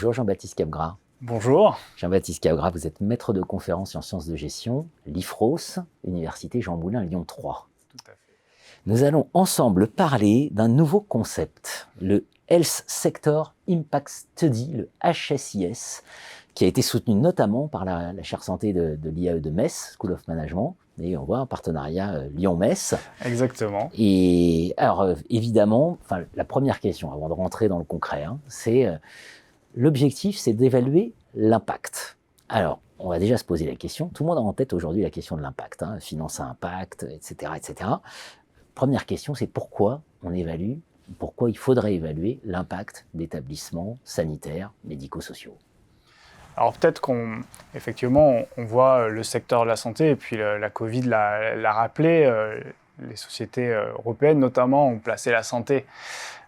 Bonjour Jean-Baptiste Capgras. Bonjour. Jean-Baptiste Capgras, vous êtes maître de conférence en sciences de gestion, l'IFROS, Université Jean Moulin Lyon 3. Tout à fait. Nous allons ensemble parler d'un nouveau concept, le Health Sector Impact Study, le HSIS, qui a été soutenu notamment par la chaire santé de l'IAE de Metz, School of Management, et on voit un partenariat Lyon-Metz. Exactement. Et alors évidemment, la première question avant de rentrer dans le concret, c'est l'objectif, c'est d'évaluer l'impact. Alors, on va déjà se poser la question, tout le monde a en tête aujourd'hui la question de l'impact, finance à impact, etc., etc. Première question, c'est pourquoi il faudrait évaluer l'impact d'établissements sanitaires, médico-sociaux. Alors peut-être qu'effectivement, on voit le secteur de la santé, et puis la Covid l'a rappelé, les sociétés européennes notamment ont placé la santé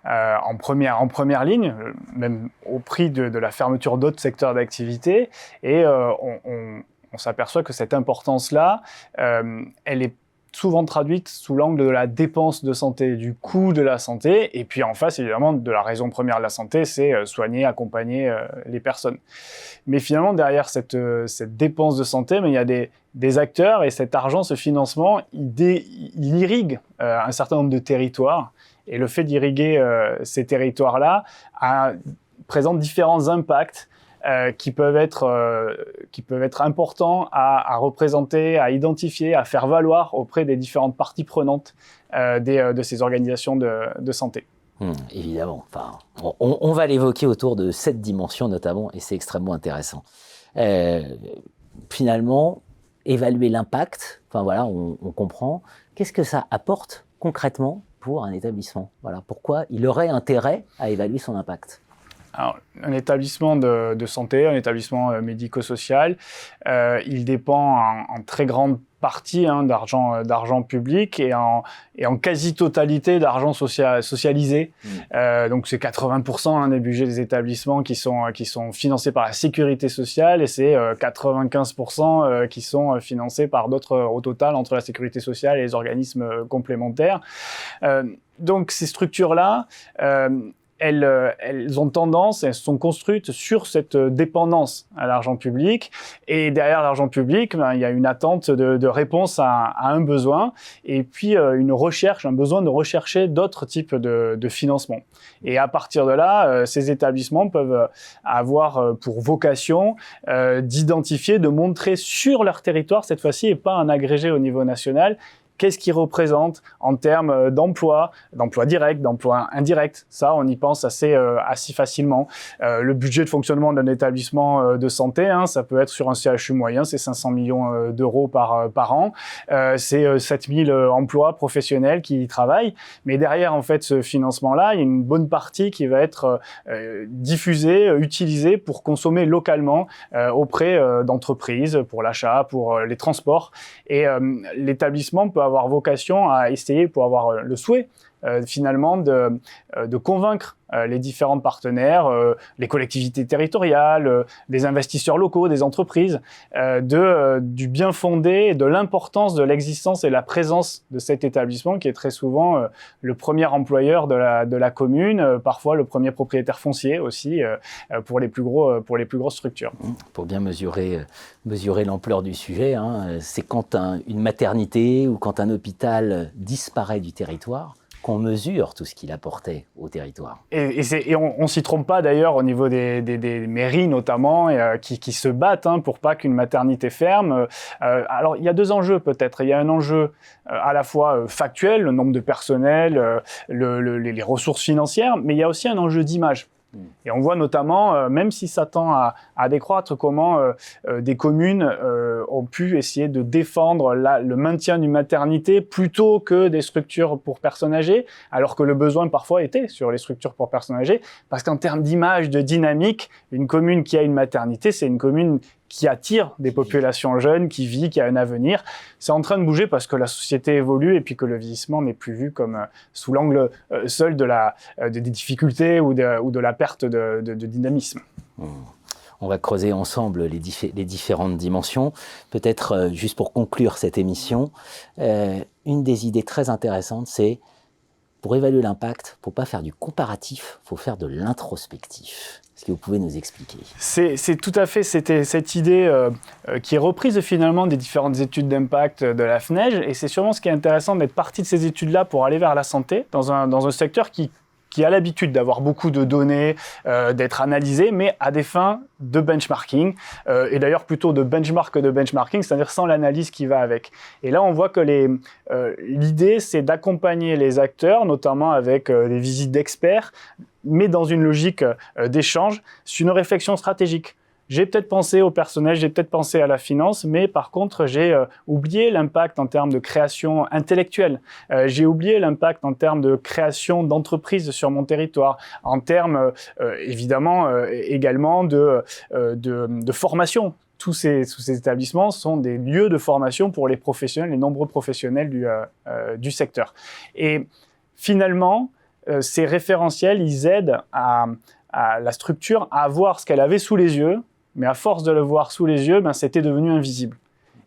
en première ligne, même au prix de la fermeture d'autres secteurs d'activité. Et on s'aperçoit que cette importance-là, elle est souvent traduite sous l'angle de la dépense de santé, du coût de la santé, et puis en face, évidemment, de la raison première de la santé, c'est soigner, accompagner les personnes. Mais finalement, derrière cette dépense de santé, il y a des acteurs, et cet argent, ce financement, il irrigue un certain nombre de territoires, et le fait d'irriguer ces territoires-là présente différents impacts qui peuvent être importants à représenter, à identifier, à faire valoir auprès des différentes parties prenantes de ces organisations de santé. Évidemment. On va l'évoquer autour de cette dimension notamment, et c'est extrêmement intéressant. Finalement, évaluer l'impact, on comprend. Qu'est-ce que ça apporte concrètement pour un établissement? Pourquoi il aurait intérêt à évaluer son impact? Alors, un établissement de santé, un établissement médico-social, il dépend en très grande partie d'argent public et en quasi-totalité d'argent socialisé. Donc c'est 80% des budgets des établissements qui sont financés par la sécurité sociale, et c'est 95% qui sont financés par d'autres au total entre la sécurité sociale et les organismes complémentaires. Donc ces structures-là, elles ont tendance, elles sont construites sur cette dépendance à l'argent public, et derrière l'argent public, il y a une attente de réponse à un besoin, et puis un besoin de rechercher d'autres types de financement. Et à partir de là, ces établissements peuvent avoir pour vocation d'identifier, de montrer sur leur territoire, cette fois-ci, et pas un agrégé au niveau national, qu'est-ce qu'ils représentent en termes d'emploi direct, d'emploi indirect. Ça, on y pense assez facilement. Le budget de fonctionnement d'un établissement de santé, ça peut être sur un CHU moyen, c'est 500 millions d'euros par an. C'est 7000 emplois professionnels qui y travaillent. Mais derrière, en fait, ce financement-là, il y a une bonne partie qui va être diffusée, utilisée pour consommer localement auprès d'entreprises, pour l'achat, pour les transports. Et l'établissement peut avoir vocation à essayer, pour avoir le souhait finalement de convaincre les différents partenaires, les collectivités territoriales, des investisseurs locaux, des entreprises, du bien fondé et de l'importance de l'existence et la présence de cet établissement qui est très souvent le premier employeur de la commune, parfois le premier propriétaire foncier aussi pour les plus grosses structures. Pour bien mesurer l'ampleur du sujet, c'est quand une maternité ou quand un hôpital disparaît du territoire qu'on mesure tout ce qu'il apportait au territoire. Et on ne s'y trompe pas d'ailleurs au niveau des mairies notamment, qui se battent pour pas qu'une maternité ferme. Alors il y a deux enjeux peut-être. Il y a un enjeu à la fois factuel, le nombre de personnel, les ressources financières, mais il y a aussi un enjeu d'image. Et on voit notamment, même si ça tend à décroître, comment des communes ont pu essayer de défendre le maintien d'une maternité plutôt que des structures pour personnes âgées, alors que le besoin parfois était sur les structures pour personnes âgées, parce qu'en termes d'image, de dynamique, une commune qui a une maternité, c'est une commune qui attire des populations jeunes, qui vit, qui a un avenir. C'est en train de bouger parce que la société évolue et puis que le vieillissement n'est plus vu comme sous l'angle seul des difficultés ou de la perte de dynamisme. On va creuser ensemble les différentes dimensions. Peut-être, juste pour conclure cette émission, une des idées très intéressantes, c'est pour évaluer l'impact, il ne faut pas faire du comparatif, il faut faire de l'introspectif. Est-ce que vous pouvez nous expliquer? C'est tout à fait cette idée qui est reprise finalement des différentes études d'impact de la FNEJ, et c'est sûrement ce qui est intéressant d'être parti de ces études-là pour aller vers la santé, dans un secteur qui a l'habitude d'avoir beaucoup de données, d'être analysées, mais à des fins de benchmarking, et d'ailleurs plutôt de benchmark que de benchmarking, c'est-à-dire sans l'analyse qui va avec. Et là, on voit que l'idée, c'est d'accompagner les acteurs, notamment avec des visites d'experts, mais dans une logique d'échange, sur une réflexion stratégique. J'ai peut-être pensé au personnel, j'ai peut-être pensé à la finance, mais par contre, j'ai oublié l'impact en termes de création intellectuelle. J'ai oublié l'impact en termes de création d'entreprises sur mon territoire, en termes évidemment également de formation. Tous ces établissements sont des lieux de formation pour les professionnels, les nombreux professionnels du secteur. Et finalement, ces référentiels, ils aident à la structure à voir ce qu'elle avait sous les yeux, mais à force de le voir sous les yeux, c'était devenu invisible.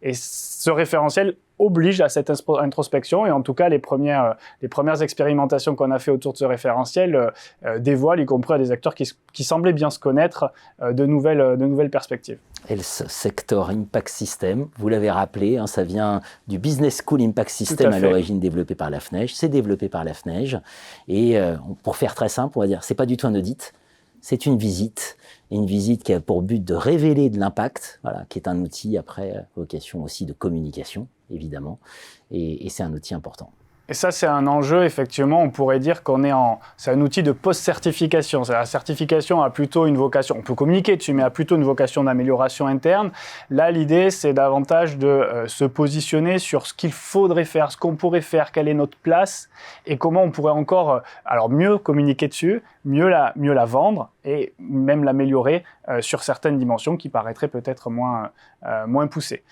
Et ce référentiel oblige à cette introspection, et en tout cas, les premières expérimentations qu'on a fait autour de ce référentiel dévoilent, y compris à des acteurs qui semblaient bien se connaître, de nouvelles perspectives. Et le secteur Impact System, vous l'avez rappelé, ça vient du Business School Impact System à l'origine développé par la FNEJ, c'est développé par la FNEJ, et pour faire très simple, on va dire, c'est pas du tout un audit, c'est une visite qui a pour but de révéler de l'impact, voilà, qui est un outil après vocation aussi de communication, évidemment, et c'est un outil important. Et ça, c'est un enjeu, effectivement, on pourrait dire c'est un outil de post-certification. La certification a plutôt une vocation, on peut communiquer dessus, mais a plutôt une vocation d'amélioration interne. Là, l'idée, c'est davantage de se positionner sur ce qu'il faudrait faire, ce qu'on pourrait faire, quelle est notre place, et comment on pourrait encore mieux communiquer dessus, mieux la vendre, et même l'améliorer sur certaines dimensions qui paraîtraient peut-être moins poussées.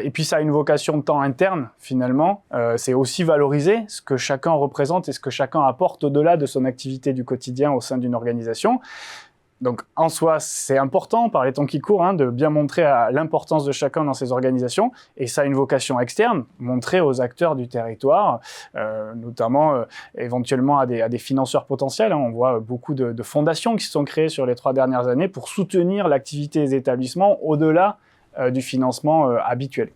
Et puis ça a une vocation de temps interne, finalement. C'est aussi valoriser ce que chacun représente et ce que chacun apporte au-delà de son activité du quotidien au sein d'une organisation. Donc en soi, c'est important, par les temps qui courent, de bien montrer l'importance de chacun dans ces organisations. Et ça a une vocation externe, montrer aux acteurs du territoire, notamment éventuellement à des financeurs potentiels. On voit beaucoup de fondations qui se sont créées sur les 3 dernières années pour soutenir l'activité des établissements au-delà du financement habituel.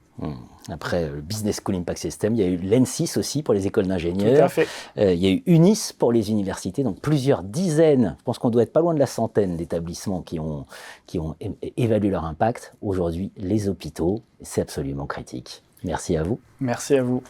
Après le Business School Impact System, il y a eu l'ENSIS aussi pour les écoles d'ingénieurs. Tout à fait. Il y a eu UNIS pour les universités, donc plusieurs dizaines, je pense qu'on doit être pas loin de la centaine d'établissements qui ont évalué leur impact. Aujourd'hui, les hôpitaux, c'est absolument critique. Merci à vous. Merci à vous.